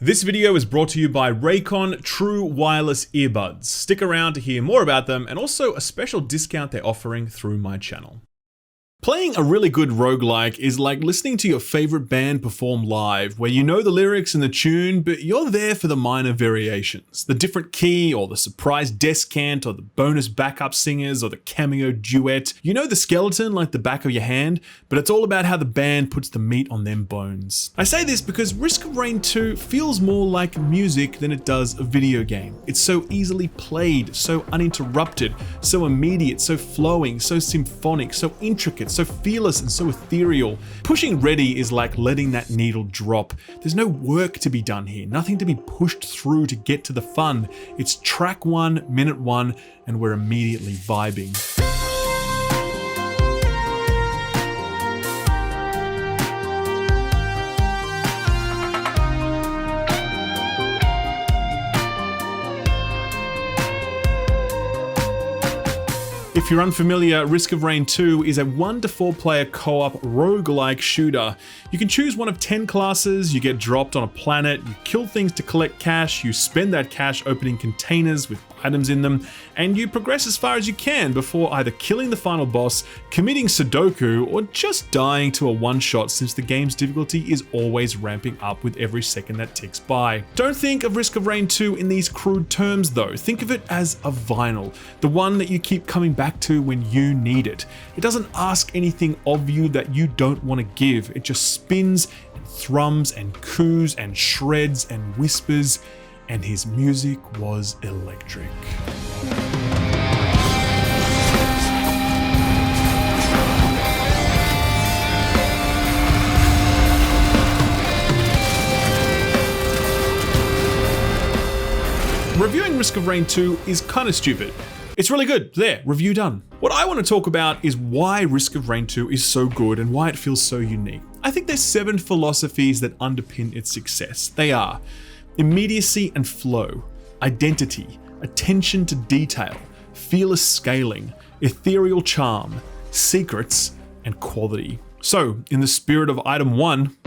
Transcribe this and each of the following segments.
This video is brought to you by Raycon True Wireless Earbuds. Stick around to hear more about them and also a special discount they're offering through my channel. Playing a really good roguelike is like listening to your favorite band perform live, where you know the lyrics and the tune, but you're there for the minor variations. The different key, or the surprise descant, or the bonus backup singers, or the cameo duet. You know the skeleton like the back of your hand, but it's all about how the band puts the meat on them bones. I say this because Risk of Rain 2 feels more like music than it does a video game. It's so easily played, so uninterrupted, so immediate, so flowing, so symphonic, so intricate, so fearless and so ethereal. Pushing ready is like letting that needle drop. There's no work to be done here, nothing to be pushed through to get to the fun. It's track 1, minute 1, and we're immediately vibing. If you're unfamiliar, Risk of Rain 2 is a 1 to 4 player co-op roguelike shooter. You can choose one of 10 classes, you get dropped on a planet, you kill things to collect cash, you spend that cash opening containers with items in them, and you progress as far as you can before either killing the final boss, committing Sudoku, or just dying to a one-shot, since the game's difficulty is always ramping up with every second that ticks by. Don't think of Risk of Rain 2 in these crude terms though, think of it as a vinyl, the one that you keep coming back to when you need it. It doesn't ask anything of you that you don't want to give, it just spins and thrums and coos and shreds and whispers, and his music was electric. Reviewing Risk of Rain 2 is kind of stupid. It's really good. There, review done. What I want to talk about is why Risk of Rain 2 is so good and why it feels so unique. I think there's 7 philosophies that underpin its success. They are immediacy and flow, identity, attention to detail, fearless scaling, ethereal charm, secrets, and quality. So, in the spirit of item 1,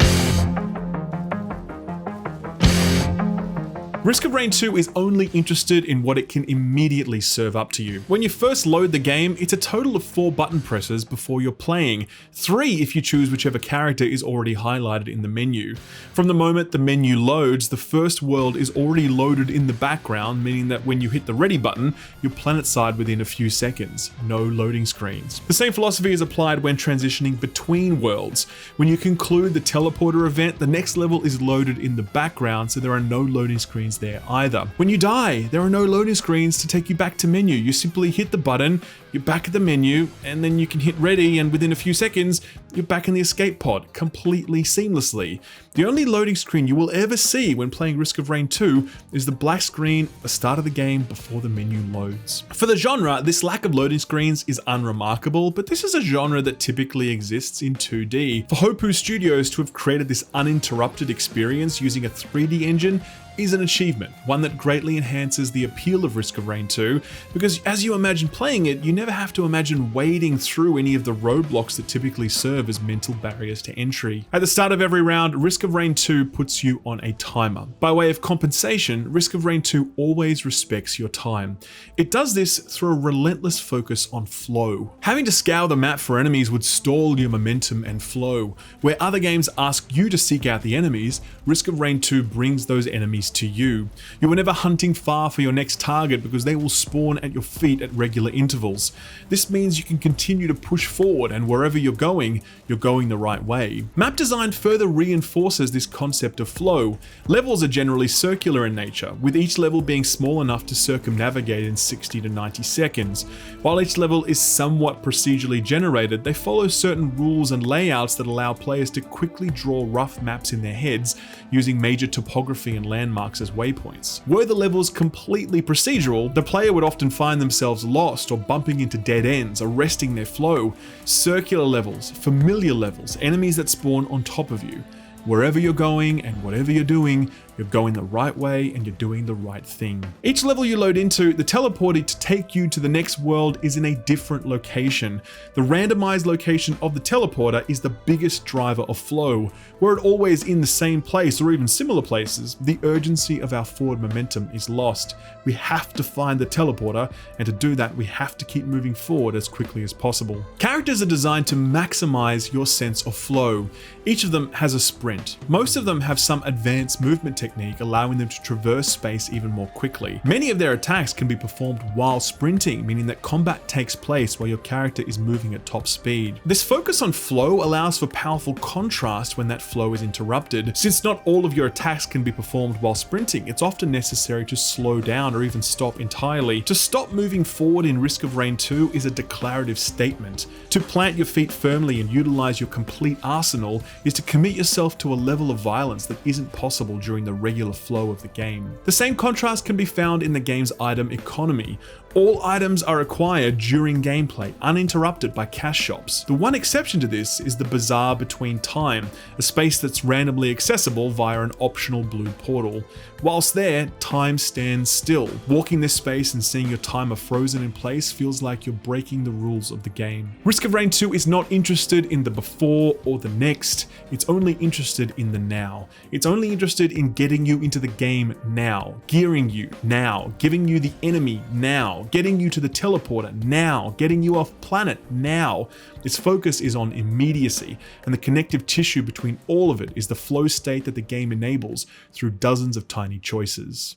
Risk of Rain 2 is only interested in what it can immediately serve up to you. When you first load the game, it's a total of 4 button presses before you're playing, 3 if you choose whichever character is already highlighted in the menu. From the moment the menu loads, the first world is already loaded in the background, meaning that when you hit the ready button, you're planetside within a few seconds. No loading screens. The same philosophy is applied when transitioning between worlds. When you conclude the teleporter event, the next level is loaded in the background, so there are no loading screens there either. When you die, there are no loading screens to take you back to menu. You simply hit the button, you're back at the menu, and then you can hit ready, and within a few seconds, you're back in the escape pod, completely seamlessly. The only loading screen you will ever see when playing Risk of Rain 2 is the black screen at the start of the game before the menu loads. For the genre, this lack of loading screens is unremarkable, but this is a genre that typically exists in 2D. For Hopu Studios to have created this uninterrupted experience using a 3D engine is an achievement, one that greatly enhances the appeal of Risk of Rain 2, because as you imagine playing it, you never have to imagine wading through any of the roadblocks that typically serve as mental barriers to entry. At the start of every round, Risk of Rain 2 puts you on a timer. By way of compensation, Risk of Rain 2 always respects your time. It does this through a relentless focus on flow. Having to scour the map for enemies would stall your momentum and flow. Where other games ask you to seek out the enemies, Risk of Rain 2 brings those enemies to you. You are never hunting far for your next target because they will spawn at your feet at regular intervals. This means you can continue to push forward, and wherever you're going the right way. Map design further reinforces this concept of flow. Levels are generally circular in nature, with each level being small enough to circumnavigate in 60 to 90 seconds. While each level is somewhat procedurally generated, they follow certain rules and layouts that allow players to quickly draw rough maps in their heads using major topography and landmarks as waypoints. Were the levels completely procedural, the player would often find themselves lost or bumping into dead ends, arresting their flow. Circular levels, familiar levels, enemies that spawn on top of you. Wherever you're going and whatever you're doing, you're going the right way and you're doing the right thing. Each level you load into, the teleporter to take you to the next world is in a different location. The randomized location of the teleporter is the biggest driver of flow. Were it always in the same place or even similar places, the urgency of our forward momentum is lost. We have to find the teleporter, and to do that we have to keep moving forward as quickly as possible. Characters are designed to maximize your sense of flow. Each of them has a sprint. Most of them have some advanced movement technique allowing them to traverse space even more quickly. Many of their attacks can be performed while sprinting, meaning that combat takes place while your character is moving at top speed. This focus on flow allows for powerful contrast when that flow is interrupted. Since not all of your attacks can be performed while sprinting, it's often necessary to slow down or even stop entirely. To stop moving forward in Risk of Rain 2 is a declarative statement. To plant your feet firmly and utilize your complete arsenal is to commit yourself to a level of violence that isn't possible during the regular flow of the game. The same contrast can be found in the game's item economy. All items are acquired during gameplay, uninterrupted by cash shops. The one exception to this is the Bazaar Between Time, a space that's randomly accessible via an optional blue portal. Whilst there, time stands still. Walking this space and seeing your timer frozen in place feels like you're breaking the rules of the game. Risk of Rain 2 is not interested in the before or the next, it's only interested in the now. It's only interested in getting you into the game now, gearing you now, giving you the enemy now, getting you to the teleporter now, getting you off planet now. Its focus is on immediacy, and the connective tissue between all of it is the flow state that the game enables through dozens of tiny choices.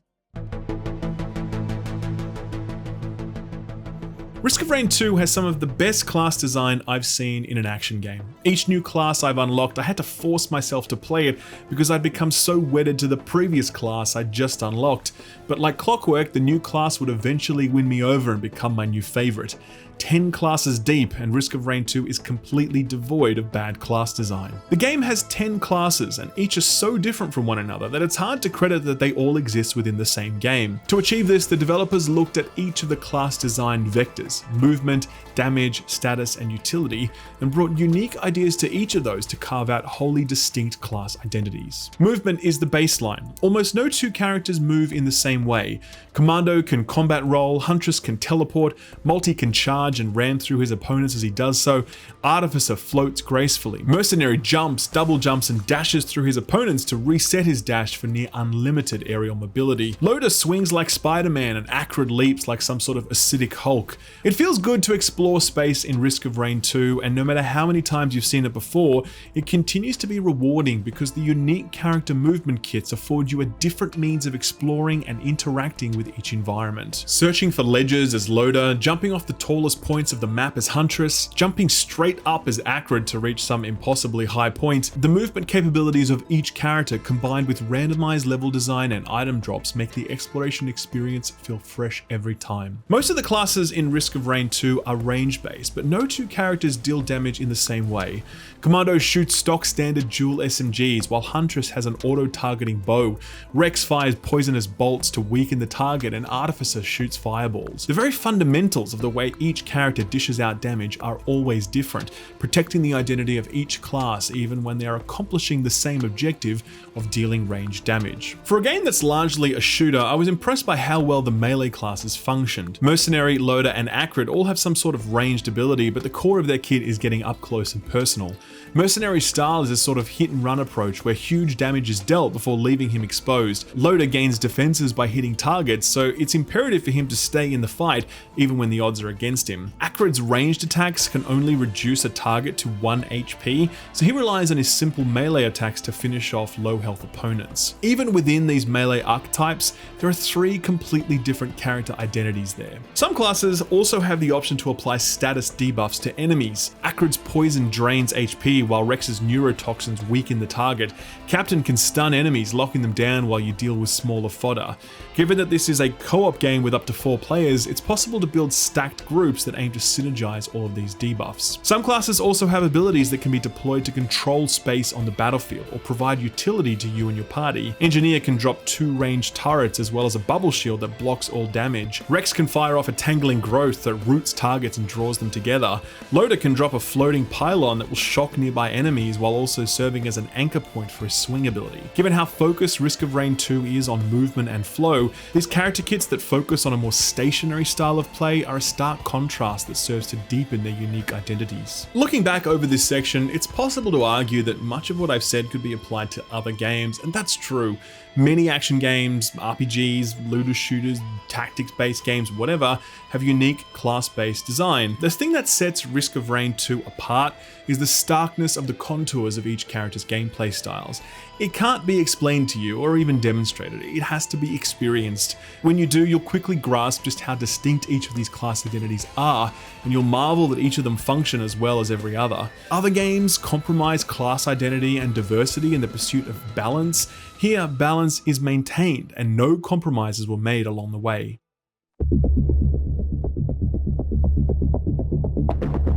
Risk of Rain 2 has some of the best class design I've seen in an action game. Each new class I've unlocked, I had to force myself to play it because I'd become so wedded to the previous class I'd just unlocked. But like clockwork, the new class would eventually win me over and become my new favorite. 10 classes deep, and Risk of Rain 2 is completely devoid of bad class design. The game has 10 classes, and each are so different from one another that it's hard to credit that they all exist within the same game. To achieve this, the developers looked at each of the class design vectors, movement, damage, status, and utility, and brought unique ideas to each of those to carve out wholly distinct class identities. Movement is the baseline. Almost no two characters move in the same way. Commando can combat roll, Huntress can teleport, Multi can charge and ram through his opponents as he does so, Artificer floats gracefully, Mercenary jumps, double jumps, and dashes through his opponents to reset his dash for near unlimited aerial mobility. Loader swings like Spider-Man, and Acrid leaps like some sort of acidic Hulk. It feels good to explore space in Risk of Rain 2, and no matter how many times you've seen it before, it continues to be rewarding because the unique character movement kits afford you a different means of exploring and interacting with each environment. Searching for ledges as Loader, jumping off the tallest points of the map as Huntress, jumping straight up as Acrid to reach some impossibly high point, the movement capabilities of each character combined with randomized level design and item drops make the exploration experience feel fresh every time. Most of the classes in Risk of Rain 2 are range-based, but no two characters deal damage in the same way. Commando shoots stock standard dual SMGs, while Huntress has an auto-targeting bow. Rex fires poisonous bolts to weaken the target, and Artificer shoots fireballs. The very fundamentals of the way each character dishes out damage are always different, protecting the identity of each class even when they are accomplishing the same objective of dealing range damage. For a game that's largely a shooter, I was impressed by how well the melee classes functioned. Mercenary, Loader, and Acrid all have some sort of ranged ability, but the core of their kit is getting up close and personal. Mercenary's style is a sort of hit and run approach where huge damage is dealt before leaving him exposed. Loader gains defenses by hitting targets, so it's imperative for him to stay in the fight even when the odds are against him. Acrid's ranged attacks can only reduce a target to 1 HP, so he relies on his simple melee attacks to finish off low health opponents. Even within these melee archetypes, there are 3 completely different character identities there. Some classes also have the option to apply status debuffs to enemies. Acrid's poison drains HP, while Rex's neurotoxins weaken the target. Captain can stun enemies, locking them down while you deal with smaller fodder. Given that this is a co-op game with up to 4 players, it's possible to build stacked groups groups that aim to synergize all of these debuffs. Some classes also have abilities that can be deployed to control space on the battlefield or provide utility to you and your party. Engineer can drop 2 ranged turrets as well as a bubble shield that blocks all damage. Rex can fire off a tangling growth that roots targets and draws them together. Loader can drop a floating pylon that will shock nearby enemies while also serving as an anchor point for his swing ability. Given how focused Risk of Rain 2 is on movement and flow, these character kits that focus on a more stationary style of play are a stark contrast that serves to deepen their unique identities. Looking back over this section, it's possible to argue that much of what I've said could be applied to other games, and that's true. Many action games, RPGs, looter shooters, tactics-based games, whatever, have unique class-based design. The thing that sets Risk of Rain 2 apart is the starkness of the contours of each character's gameplay styles. It can't be explained to you or even demonstrated, it has to be experienced. When you do, you'll quickly grasp just how distinct each of these class identities are, and you'll marvel that each of them function as well as every other. Other games compromise class identity and diversity in the pursuit of balance. Here, balance is maintained and no compromises were made along the way.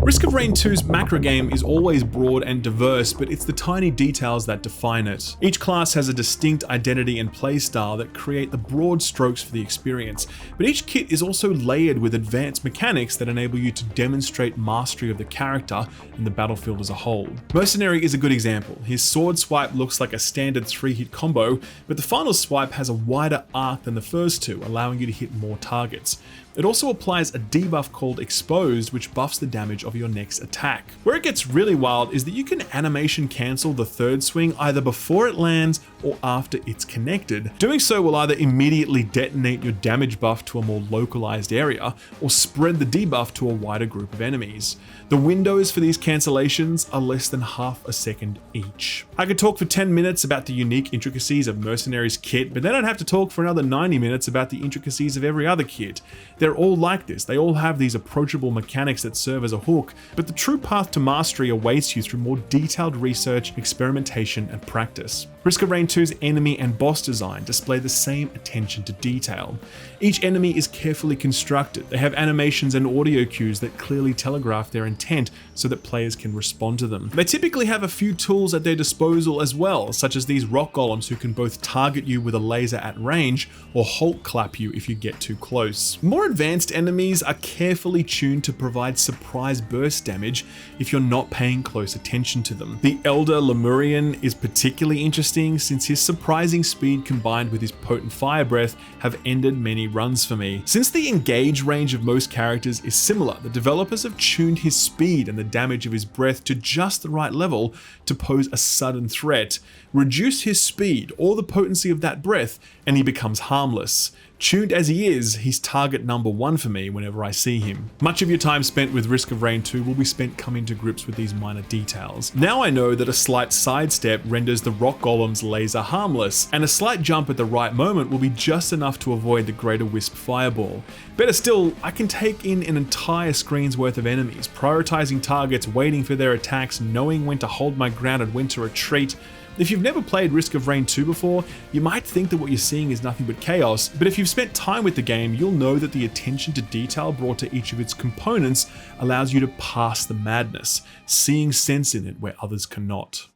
Risk of Rain 2's macro game is always broad and diverse, but it's the tiny details that define it. Each class has a distinct identity and playstyle that create the broad strokes for the experience, but each kit is also layered with advanced mechanics that enable you to demonstrate mastery of the character and the battlefield as a whole. Mercenary is a good example. His sword swipe looks like a standard 3-hit combo, but the final swipe has a wider arc than the first two, allowing you to hit more targets. It also applies a debuff called Exposed, which buffs the damage of your next attack. Where it gets really wild is that you can animation cancel the third swing either before it lands or after it's connected. Doing so will either immediately detonate your damage buff to a more localized area or spread the debuff to a wider group of enemies. The windows for these cancellations are less than half a second each. I could talk for 10 minutes about the unique intricacies of Mercenary's kit, but then I'd have to talk for another 90 minutes about the intricacies of every other kit. They're all like this, they all have these approachable mechanics that serve as a hook, but the true path to mastery awaits you through more detailed research, experimentation, and practice. Risk of Rain 2's enemy and boss design display the same attention to detail. Each enemy is carefully constructed. They have animations and audio cues that clearly telegraph their intent so that players can respond to them. They typically have a few tools at their disposal as well, such as these rock golems who can both target you with a laser at range or Hulk clap you if you get too close. More advanced enemies are carefully tuned to provide surprise burst damage if you're not paying close attention to them. The Elder Lemurian is particularly interesting since his surprising speed combined with his potent fire breath have ended many runs for me. Since the engage range of most characters is similar, the developers have tuned his speed and the damage of his breath to just the right level to pose a sudden threat. Reduce his speed or the potency of that breath and he becomes harmless. Tuned as he is, he's target number 1 for me whenever I see him. Much of your time spent with Risk of Rain 2 will be spent coming to grips with these minor details. Now I know that a slight sidestep renders the rock golem's laser harmless, and a slight jump at the right moment will be just enough to avoid the greater wisp fireball. Better still, I can take in an entire screen's worth of enemies, prioritizing targets, waiting for their attacks, knowing when to hold my ground and when to retreat. If you've never played Risk of Rain 2 before, you might think that what you're seeing is nothing but chaos, but if you've spent time with the game, you'll know that the attention to detail brought to each of its components allows you to pass the madness, seeing sense in it where others cannot.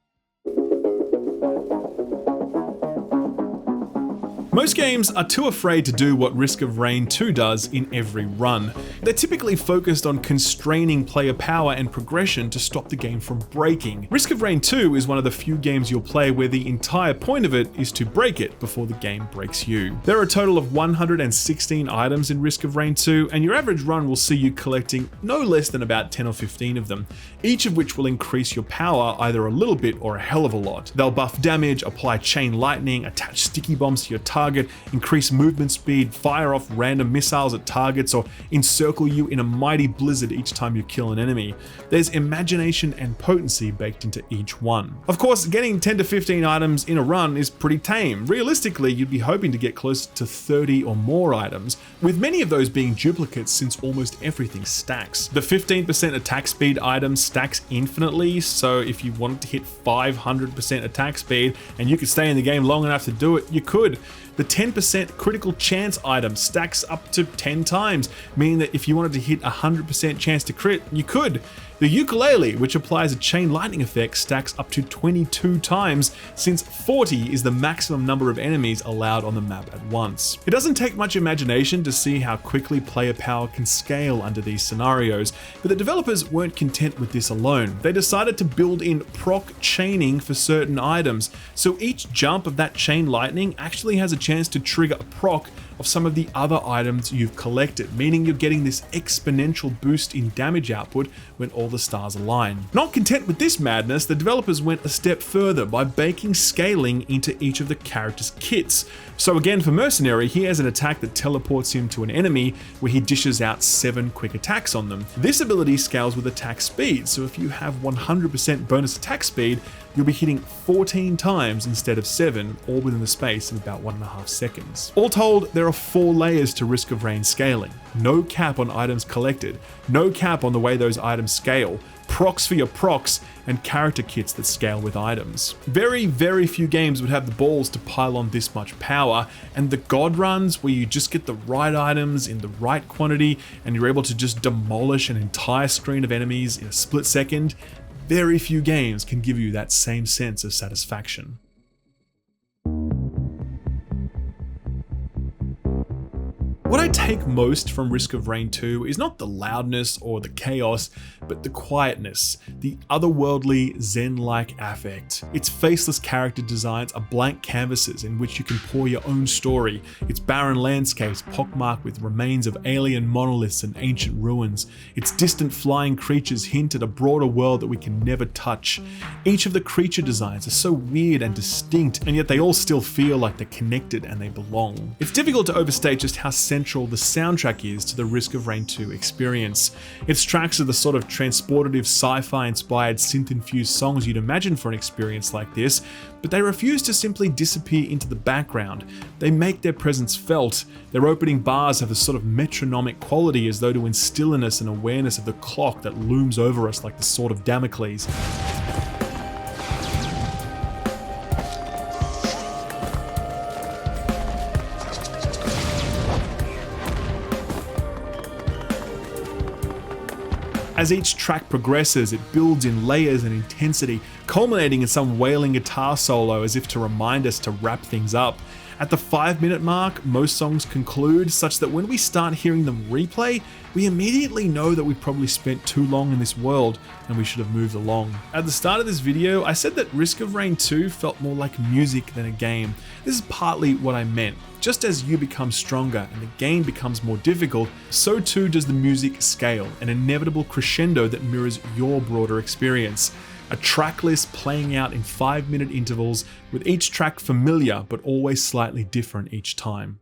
Most games are too afraid to do what Risk of Rain 2 does in every run. They're typically focused on constraining player power and progression to stop the game from breaking. Risk of Rain 2 is one of the few games you'll play where the entire point of it is to break it before the game breaks you. There are a total of 116 items in Risk of Rain 2, and your average run will see you collecting no less than about 10 or 15 of them, each of which will increase your power either a little bit or a hell of a lot. They'll buff damage, apply chain lightning, attach sticky bombs to your target, increase movement speed, fire off random missiles at targets, or encircle you in a mighty blizzard each time you kill an enemy. There's imagination and potency baked into each one. Of course, getting 10 to 15 items in a run is pretty tame. Realistically, you'd be hoping to get close to 30 or more items, with many of those being duplicates since almost everything stacks. The 15% attack speed item stacks infinitely, so if you wanted to hit 500% attack speed and you could stay in the game long enough to do it, you could. The 10% critical chance item stacks up to 10 times, meaning that if you wanted to hit a 100% chance to crit, you could. The ukulele, which applies a chain lightning effect, stacks up to 22 times, since 40 is the maximum number of enemies allowed on the map at once. It doesn't take much imagination to see how quickly player power can scale under these scenarios, but the developers weren't content with this alone. They decided to build in proc chaining for certain items, so each jump of that chain lightning actually has a chance to trigger a proc of some of the other items you've collected, meaning you're getting this exponential boost in damage output when all the stars align. Not content with this madness, the developers went a step further by baking scaling into each of the characters' kits. So again, for Mercenary, he has an attack that teleports him to an enemy where he dishes out 7 quick attacks on them. This ability scales with attack speed, so if you have 100% bonus attack speed, you'll be hitting 14 times instead of 7, all within the space of about 1.5 seconds. All told, there are 4 layers to Risk of Rain scaling. No cap on items collected, no cap on the way those items scale, procs for your procs, and character kits that scale with items. Very few games would have the balls to pile on this much power, and the god runs where you just get the right items in the right quantity and you're able to just demolish an entire screen of enemies in a split second, very few games can give you that same sense of satisfaction. What I take most from Risk of Rain 2 is not the loudness or the chaos, but the quietness, the otherworldly Zen-like affect. Its faceless character designs are blank canvases in which you can pour your own story, its barren landscapes pockmarked with remains of alien monoliths and ancient ruins, its distant flying creatures hint at a broader world that we can never touch. Each of the creature designs are so weird and distinct, and yet they all still feel like they're connected and they belong. It's difficult to overstate just how central the soundtrack is to the Risk of Rain 2 experience. Its tracks are the sort of transportative sci-fi inspired synth-infused songs you'd imagine for an experience like this, but they refuse to simply disappear into the background. They make their presence felt. Their opening bars have a sort of metronomic quality, as though to instill in us an awareness of the clock that looms over us like the sword of Damocles. As each track progresses, it builds in layers and intensity, culminating in some wailing guitar solo as if to remind us to wrap things up. At the 5-minute mark, most songs conclude, such that when we start hearing them replay, we immediately know that we probably spent too long in this world and we should have moved along. At the start of this video, I said that Risk of Rain 2 felt more like music than a game. This is partly what I meant. Just as you become stronger and the game becomes more difficult, so too does the music scale, an inevitable crescendo that mirrors your broader experience. A track list playing out in 5-minute intervals, with each track familiar but always slightly different each time.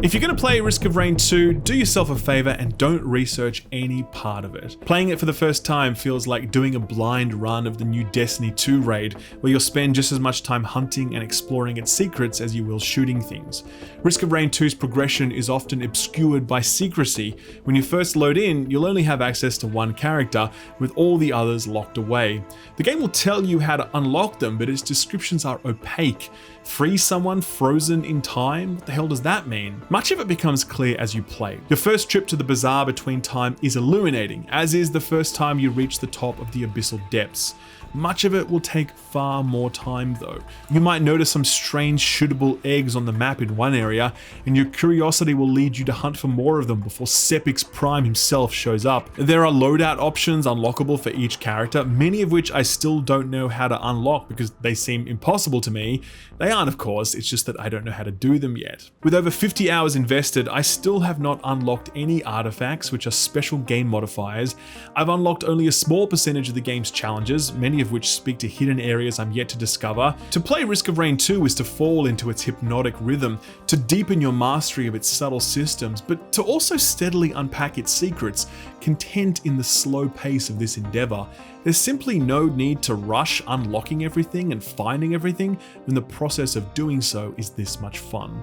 If you're going to play Risk of Rain 2, do yourself a favor and don't research any part of it. Playing it for the first time feels like doing a blind run of the new Destiny 2 raid, where you'll spend just as much time hunting and exploring its secrets as you will shooting things. Risk of Rain 2's progression is often obscured by secrecy. When you first load in, you'll only have access to one character, with all the others locked away. The game will tell you how to unlock them, but its descriptions are opaque. Free someone frozen in time? What the hell does that mean? Much of it becomes clear as you play. Your first trip to the bazaar between time is illuminating, as is the first time you reach the top of the abyssal depths. Much of it will take far more time though. You might notice some strange shootable eggs on the map in one area, and your curiosity will lead you to hunt for more of them before Sepix Prime himself shows up. There are loadout options unlockable for each character, many of which I still don't know how to unlock because they seem impossible to me. They aren't, of course, it's just that I don't know how to do them yet. With over 50 hours invested, I still have not unlocked any artifacts, which are special game modifiers. I've unlocked only a small percentage of the game's challenges, many of which speak to hidden areas I'm yet to discover. To play Risk of Rain 2 is to fall into its hypnotic rhythm, to deepen your mastery of its subtle systems, but to also steadily unpack its secrets, content in the slow pace of this endeavor. There's simply no need to rush unlocking everything and finding everything when the process of doing so is this much fun.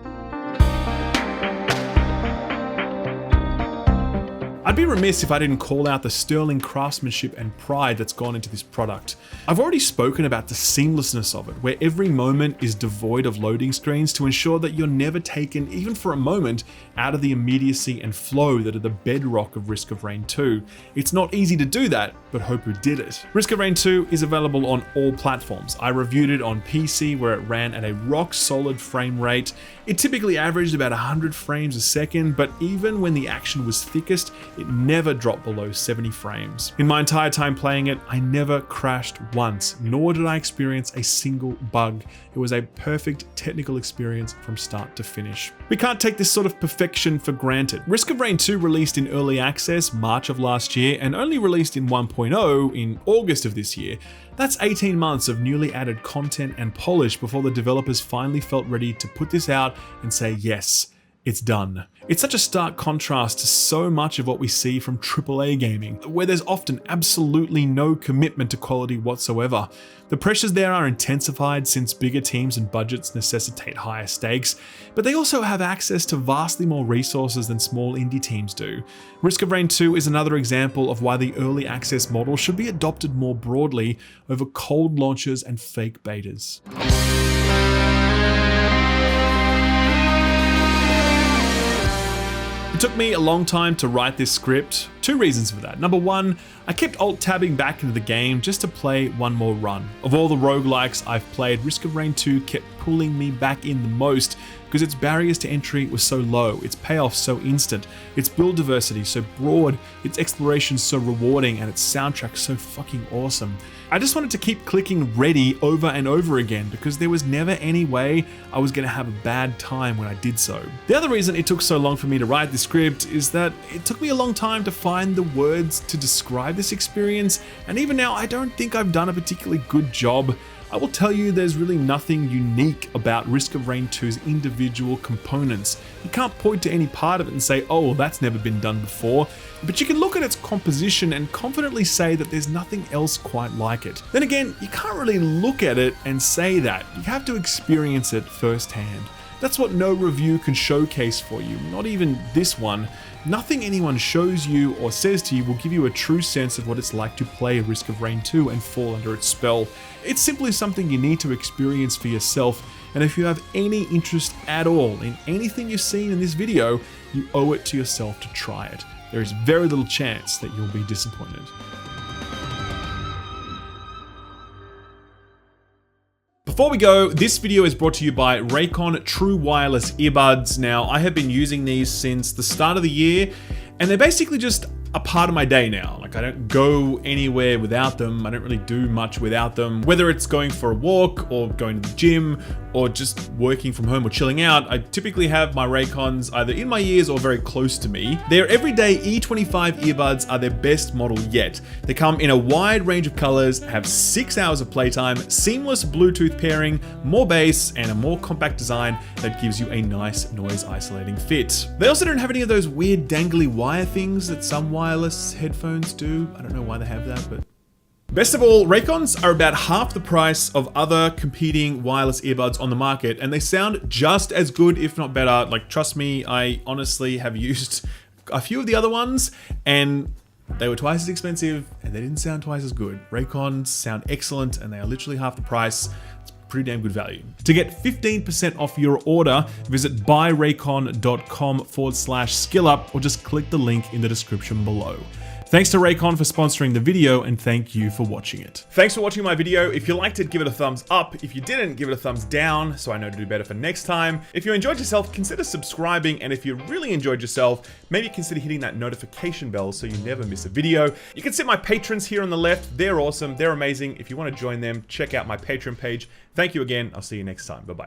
I'd be remiss if I didn't call out the sterling craftsmanship and pride that's gone into this product. I've already spoken about the seamlessness of it, where every moment is devoid of loading screens to ensure that you're never taken, even for a moment, out of the immediacy and flow that are the bedrock of Risk of Rain 2. It's not easy to do that, but Hopu did it. Risk of Rain 2 is available on all platforms. I reviewed it on PC where it ran at a rock solid frame rate. It typically averaged about 100 frames a second, but even when the action was thickest, it never dropped below 70 frames. In my entire time playing it, I never crashed once, nor did I experience a single bug. It was a perfect technical experience from start to finish. We can't take this sort of perfection for granted. Risk of Rain 2 released in early access March of last year and only released in 1.0 in August of this year. That's 18 months of newly added content and polish before the developers finally felt ready to put this out and say, yes, it's done. It's such a stark contrast to so much of what we see from AAA gaming, where there's often absolutely no commitment to quality whatsoever. The pressures there are intensified since bigger teams and budgets necessitate higher stakes, but they also have access to vastly more resources than small indie teams do. Risk of Rain 2 is another example of why the early access model should be adopted more broadly over cold launches and fake betas. It took me a long time to write this script. Two reasons for that. Number one, I kept alt-tabbing back into the game just to play one more run. Of all the roguelikes I've played, Risk of Rain 2 kept pulling me back in the most because its barriers to entry were so low, its payoff so instant, its build diversity so broad, its exploration so rewarding, and its soundtrack so fucking awesome. I just wanted to keep clicking ready over and over again because there was never any way I was going to have a bad time when I did so. The other reason it took so long for me to write the script is that it took me a long time to find the words to describe this experience, and even now I don't think I've done a particularly good job. I will tell you there's really nothing unique about Risk of Rain 2's individual components. You can't point to any part of it and say, oh, well, that's never been done before, but you can look at its composition and confidently say that there's nothing else quite like it. Then again, you can't really look at it and say that. You have to experience it firsthand. That's what no review can showcase for you, not even this one. Nothing anyone shows you or says to you will give you a true sense of what it's like to play Risk of Rain 2 and fall under its spell. It's simply something you need to experience for yourself, and if you have any interest at all in anything you've seen in this video, you owe it to yourself to try it. There is very little chance that you'll be disappointed. Before we go, this video is brought to you by Raycon True Wireless Earbuds. Now, I have been using these since the start of the year, and they're basically just a part of my day now. Like, I don't go anywhere without them. I don't really do much without them. Whether it's going for a walk or going to the gym or just working from home or chilling out, I typically have my Raycons either in my ears or very close to me. Their everyday E25 earbuds are their best model yet. They come in a wide range of colors, have 6 hours of playtime, seamless Bluetooth pairing, more bass, and a more compact design that gives you a nice noise isolating fit. They also don't have any of those weird dangly wire things that some wireless headphones do. I don't know why they have that, but... Best of all, Raycons are about half the price of other competing wireless earbuds on the market, and they sound just as good, if not better. Like, trust me, I honestly have used a few of the other ones, and they were twice as expensive, and they didn't sound twice as good. Raycons sound excellent, and they are literally half the price. It's pretty damn good value. To get 15% off your order, visit buyraycon.com/skillup, or just click the link in the description below. Thanks to Raycon for sponsoring the video, and thank you for watching it. Thanks for watching my video. If you liked it, give it a thumbs up. If you didn't, give it a thumbs down so I know to do better for next time. If you enjoyed yourself, consider subscribing, and if you really enjoyed yourself, maybe consider hitting that notification bell so you never miss a video. You can see my patrons here on the left. They're awesome. They're amazing. If you want to join them, check out my Patreon page. Thank you again. I'll see you next time. Bye-bye.